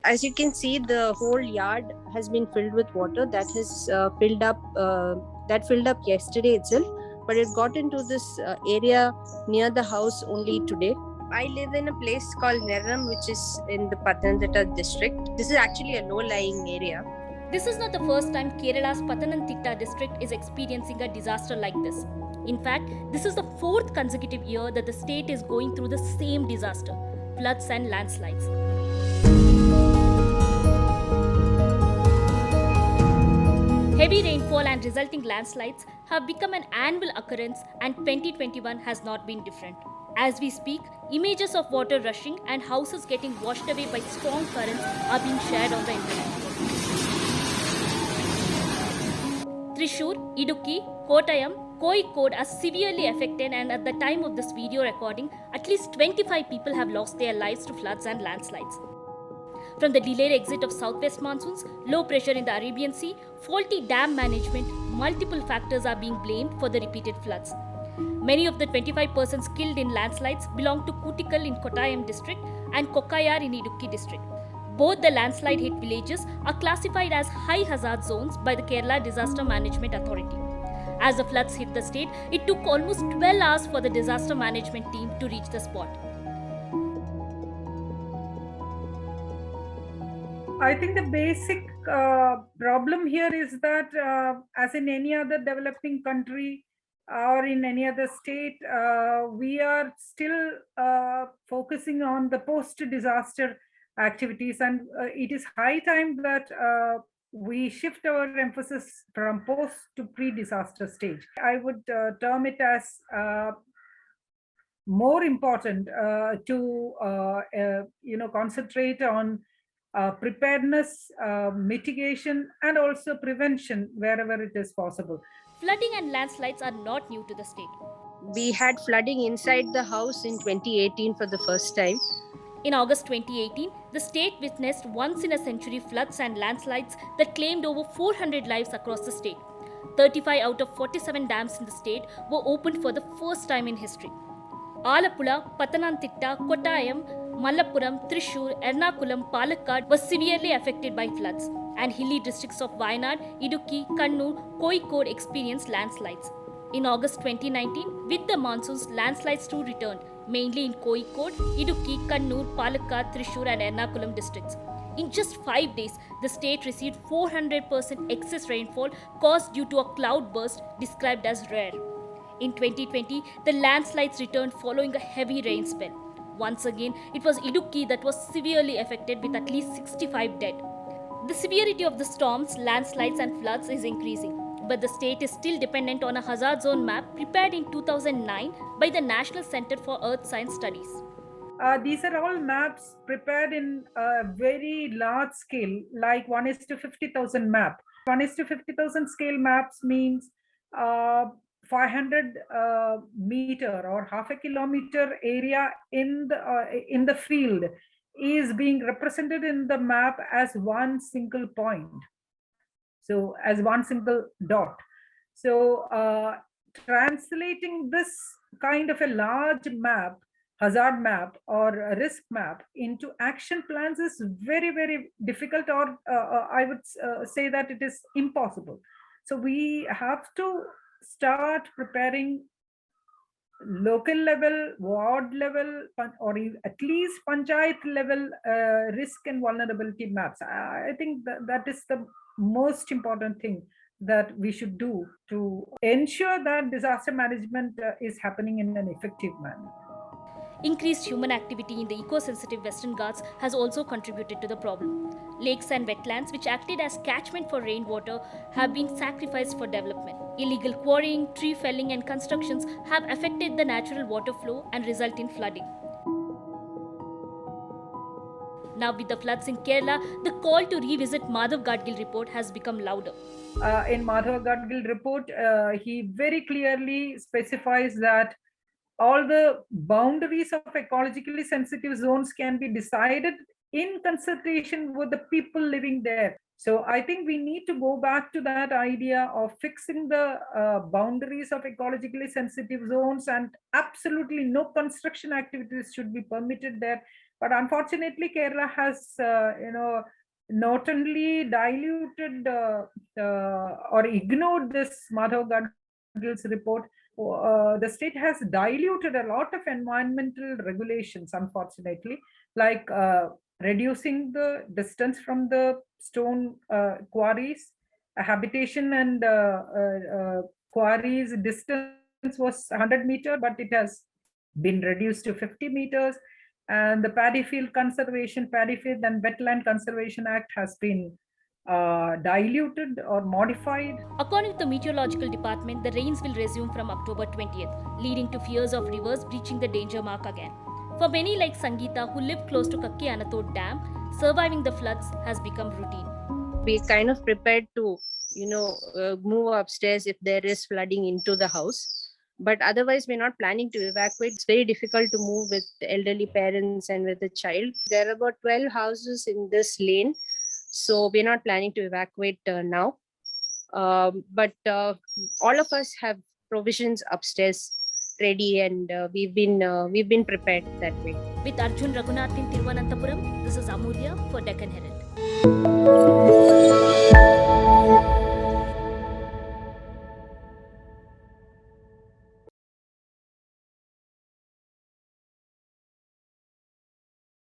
As you can see, the whole yard has been filled with water. That has filled up. That filled up yesterday itself, but it got into this area near the house only today. I live in a place called Nerram, which is in the Pathanamthitta district. This is actually a low-lying area. This is not the first time Kerala's Pathanamthitta district is experiencing a disaster like this. In fact, this is the fourth consecutive year that the state is going through the same disaster: floods and landslides. Heavy rainfall and resulting landslides have become an annual occurrence, and 2021 has not been different. As we speak, images of water rushing and houses getting washed away by strong currents are being shared on the internet. Thrissur, Idukki, Kottayam, Kozhikode are severely affected, and at the time of this video recording, at least 25 people have lost their lives to floods and landslides. From the delayed exit of southwest monsoons, low pressure in the Arabian Sea, faulty dam management, multiple factors are being blamed for the repeated floods. Many of the 25 persons killed in landslides belong to Kuttikal in Kottayam district and Kokkayar in Idukki district. Both the landslide hit villages are classified as high hazard zones by the Kerala Disaster Management Authority. As the floods hit the state, it took almost 12 hours for the disaster management team to reach the spot. I think the basic problem here is that, as in any other developing country or in any other state, we are still focusing on the post-disaster activities, and it is high time that we shift our emphasis from post to pre-disaster stage. I would term it as more important to concentrate on preparedness, mitigation, and also prevention wherever it is possible. Flooding and landslides are not new to the state. We had flooding inside the house in 2018 for the first time. In August 2018, the state witnessed once in a century floods and landslides that claimed over 400 lives across the state. 35 out of 47 dams in the state were opened for the first time in history. Alappuzha, Pathanamthitta, Kottayam, Malappuram, Thrissur, Ernakulam, Palakkad were severely affected by floods, and hilly districts of Wayanad, Idukki, Kannur, Kozhikode experienced landslides. In August 2019, with the monsoons, landslides too returned, mainly in Kozhikode, Idukki, Kannur, Palakkad, Thrissur and Ernakulam districts. In just 5 days, the state received 400% excess rainfall caused due to a cloud burst described as rare. In 2020, the landslides returned following a heavy rain spell. Once again, it was Idukki that was severely affected with at least 65 dead. The severity of the storms, landslides and floods is increasing, but the state is still dependent on a hazard zone map prepared in 2009 by the National Center for Earth Science Studies. These are all maps prepared in a very large scale, like 1:50,000 map. 1:50,000 scale maps means 500 meter or half a kilometer area in the field is being represented in the map as one single point. So as one single dot. So translating this kind of a large map, hazard map or a risk map, into action plans is very, very difficult, or I would say that it is impossible. So we have to start preparing local level, ward level, or at least panchayat level risk and vulnerability maps. I think that is the most important thing that we should do to ensure that disaster management is happening in an effective manner. Increased human activity in the eco-sensitive Western Ghats has also contributed to the problem. Lakes and wetlands, which acted as catchment for rainwater, have been sacrificed for development. Illegal quarrying, tree felling and constructions have affected the natural water flow and result in flooding. Now with the floods in Kerala, the call to revisit Madhav Gadgil report has become louder. In Madhav Gadgil report, he very clearly specifies that all the boundaries of ecologically sensitive zones can be decided in consultation with the people living there. So I think we need to go back to that idea of fixing the boundaries of ecologically sensitive zones, and absolutely no construction activities should be permitted there. But unfortunately, Kerala has, not only diluted or ignored this Madhav Gadgil's report. The state has diluted a lot of environmental regulations, unfortunately, like reducing the distance from the stone quarries. Habitation and quarries distance was 100 meter, but it has been reduced to 50 meters. And the Paddy Field and Wetland Conservation Act has been diluted or modified. According to the Meteorological Department, the rains will resume from October 20th, leading to fears of rivers breaching the danger mark again. For many like Sangeeta, who live close to Kakki Anatot Dam, surviving the floods has become routine. We kind of prepared to, move upstairs if there is flooding into the house. But otherwise, we're not planning to evacuate. It's very difficult to move with elderly parents and with a child. There are about 12 houses in this lane, so we're not planning to evacuate now. But all of us have provisions upstairs ready, and we've been prepared that way. With Arjun Raghunath in Tiruvananthapuram, this is Amulya for Deccan Herald.